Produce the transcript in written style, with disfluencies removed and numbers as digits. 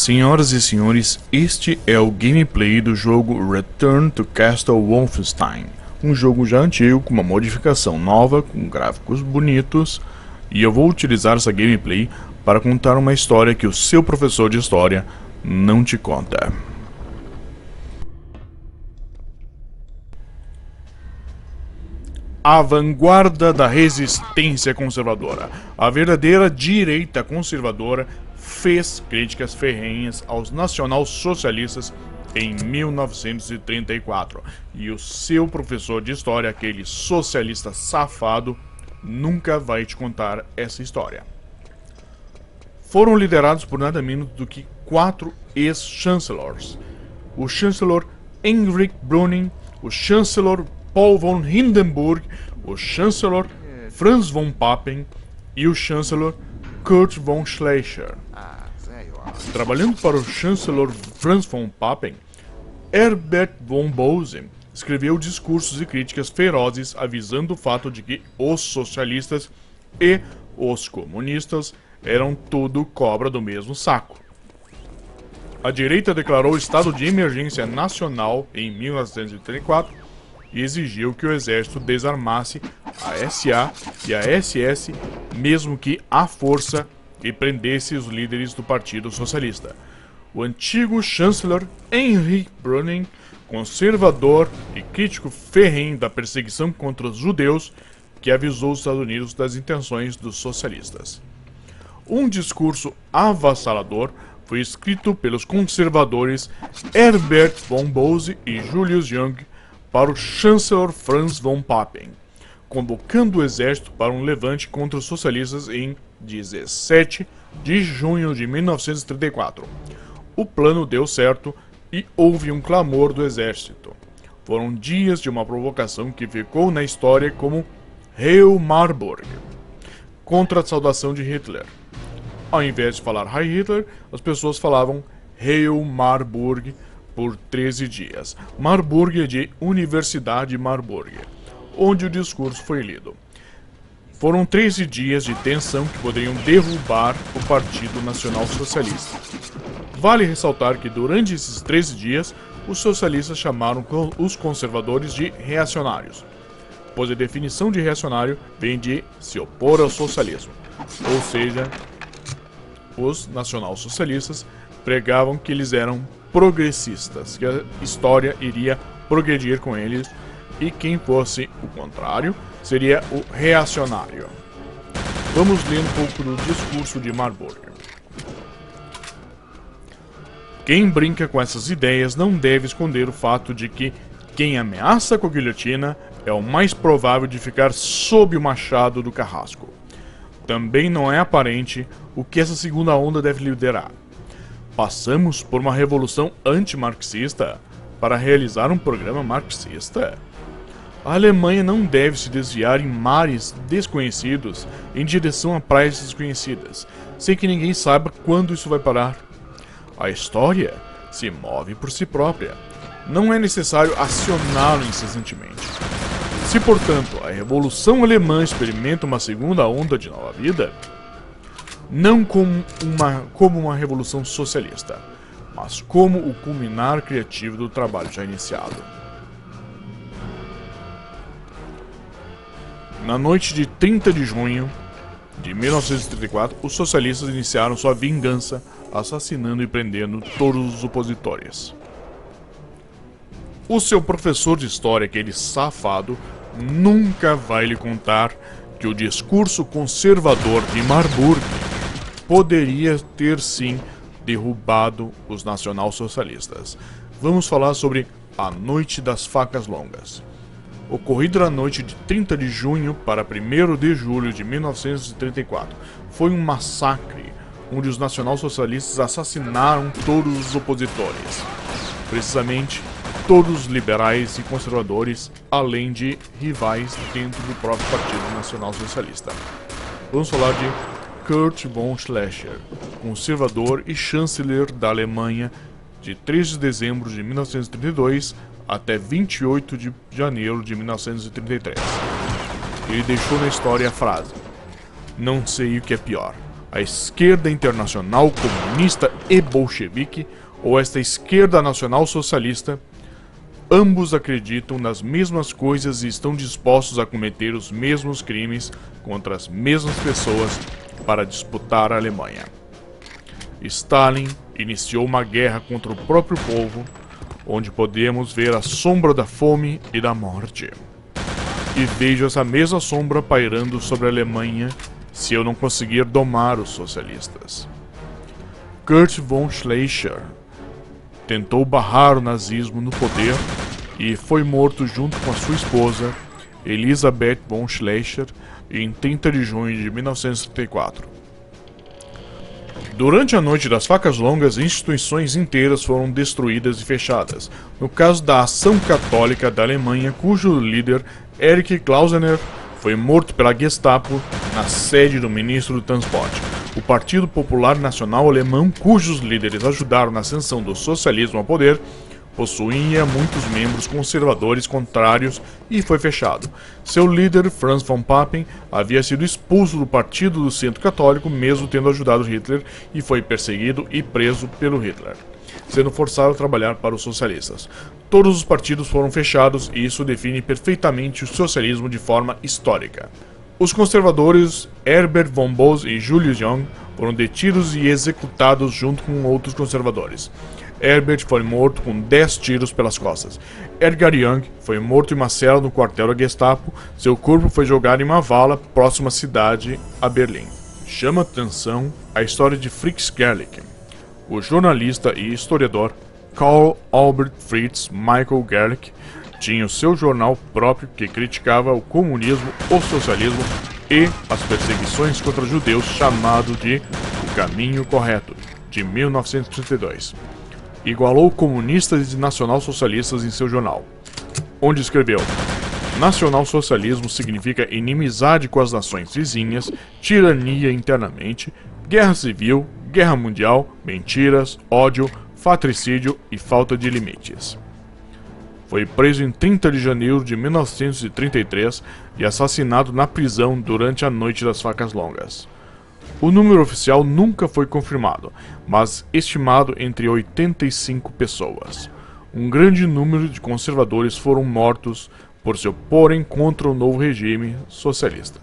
Senhoras e senhores, este é o gameplay do jogo Return to Castle Wolfenstein, um jogo já antigo com uma modificação nova, com gráficos bonitos, e eu vou utilizar essa gameplay para contar uma história que o seu professor de história não te conta. A vanguarda da resistência conservadora, a verdadeira direita conservadora, fez críticas ferrenhas aos nacional-socialistas em 1934, e o seu professor de história, aquele socialista safado, nunca vai te contar essa história. Foram liderados por nada menos do que 4 ex-chancellors: o chanceler Heinrich Brüning, o chanceler Paul von Hindenburg, o chanceler Franz von Papen e o chanceler Kurt von Schleicher. Trabalhando para o chanceler Franz von Papen, Herbert von Bose escreveu discursos e críticas ferozes avisando o fato de que os socialistas e os comunistas eram tudo cobra do mesmo saco. A direita declarou estado de emergência nacional em 1934 e exigiu que o exército desarmasse a SA e a SS, mesmo que à força, e prendesse os líderes do Partido Socialista. O antigo chanceler Heinrich Brüning, conservador e crítico ferrenho da perseguição contra os judeus, que avisou os Estados Unidos das intenções dos socialistas. Um discurso avassalador foi escrito pelos conservadores Herbert von Bose e Julius Jung para o chanceler Franz von Papen, convocando o exército para um levante contra os socialistas em 17 de junho de 1934. O plano deu certo e houve um clamor do exército. Foram dias de uma provocação que ficou na história como Heil Marburg, contra a saudação de Hitler. Ao invés de falar Heil Hitler, as pessoas falavam Heil Marburg por 13 dias. Marburg é de Universidade Marburg, onde o discurso foi lido. Foram 13 dias de tensão que poderiam derrubar o Partido Nacional Socialista. Vale ressaltar que durante esses 13 dias, os socialistas chamaram os conservadores de reacionários, pois a definição de reacionário vem de se opor ao socialismo, ou seja, os nacional-socialistas pregavam que eles eram progressistas, que a história iria progredir com eles, e quem fosse o contrário seria o reacionário. Vamos ler um pouco do discurso de Marburg. Quem brinca com essas ideias não deve esconder o fato de que quem ameaça com a guilhotina é o mais provável de ficar sob o machado do carrasco. Também não é aparente o que essa segunda onda deve liderar. Passamos por uma revolução antimarxista para realizar um programa marxista? A Alemanha não deve se desviar em mares desconhecidos em direção a praias desconhecidas, sem que ninguém saiba quando isso vai parar. A história se move por si própria. Não é necessário acioná-lo incessantemente. Se, portanto, a Revolução Alemã experimenta uma segunda onda de nova vida, não como uma revolução socialista, mas como o culminar criativo do trabalho já iniciado. Na noite de 30 de junho de 1934, os socialistas iniciaram sua vingança, assassinando e prendendo todos os opositores. O seu professor de história, aquele safado, nunca vai lhe contar que o discurso conservador de Marburg poderia ter sim derrubado os nacional-socialistas. Vamos falar sobre a Noite das Facas Longas. Ocorrido na noite de 30 de junho para 1º de julho de 1934, foi um massacre onde os nacional-socialistas assassinaram todos os opositores, precisamente todos os liberais e conservadores, além de rivais dentro do próprio Partido Nacional Socialista. Vamos falar de Kurt von Schleicher, conservador e chanceler da Alemanha de 3 de dezembro de 1932 até 28 de janeiro de 1933. Ele deixou na história a frase: "Não sei o que é pior, a esquerda internacional comunista e bolchevique ou esta esquerda nacional socialista, ambos acreditam nas mesmas coisas e estão dispostos a cometer os mesmos crimes contra as mesmas pessoas para disputar a Alemanha. Stalin iniciou uma guerra contra o próprio povo, onde podemos ver a sombra da fome e da morte. E vejo essa mesma sombra pairando sobre a Alemanha se eu não conseguir domar os socialistas. Kurt von Schleicher tentou barrar o nazismo no poder e foi morto junto com a sua esposa, Elisabeth von Schleicher, em 30 de junho de 1934. Durante a noite das facas longas, instituições inteiras foram destruídas e fechadas. No caso da Ação Católica da Alemanha, cujo líder, Erich Klausener, foi morto pela Gestapo na sede do ministro do Transporte. O Partido Popular Nacional Alemão, cujos líderes ajudaram na ascensão do socialismo ao poder, possuía muitos membros conservadores contrários e foi fechado. Seu líder, Franz von Papen, havia sido expulso do Partido do Centro Católico, mesmo tendo ajudado Hitler, e foi perseguido e preso pelo Hitler, sendo forçado a trabalhar para os socialistas. Todos os partidos foram fechados e isso define perfeitamente o socialismo de forma histórica. Os conservadores Herbert von Boos e Julius Jung foram detidos e executados junto com outros conservadores. Herbert foi morto com 10 tiros pelas costas. Edgar Jung foi morto em uma cela no quartel da Gestapo. Seu corpo foi jogado em uma vala próxima à cidade, a Berlim. Chama atenção a história de Fritz Gerlich. O jornalista e historiador Karl Albert Fritz Michael Gerlich tinha o seu jornal próprio que criticava o comunismo, o socialismo e as perseguições contra judeus, chamado de O Caminho Correto, de 1932. Igualou comunistas e nacionalsocialistas em seu jornal, onde escreveu: nacionalsocialismo significa inimizade com as nações vizinhas, tirania internamente, guerra civil, guerra mundial, mentiras, ódio, fratricídio e falta de limites. Foi preso em 30 de janeiro de 1933 e assassinado na prisão durante a Noite das Facas Longas. O número oficial nunca foi confirmado, mas estimado entre 85 pessoas. Um grande número de conservadores foram mortos por se oporem contra o novo regime socialista.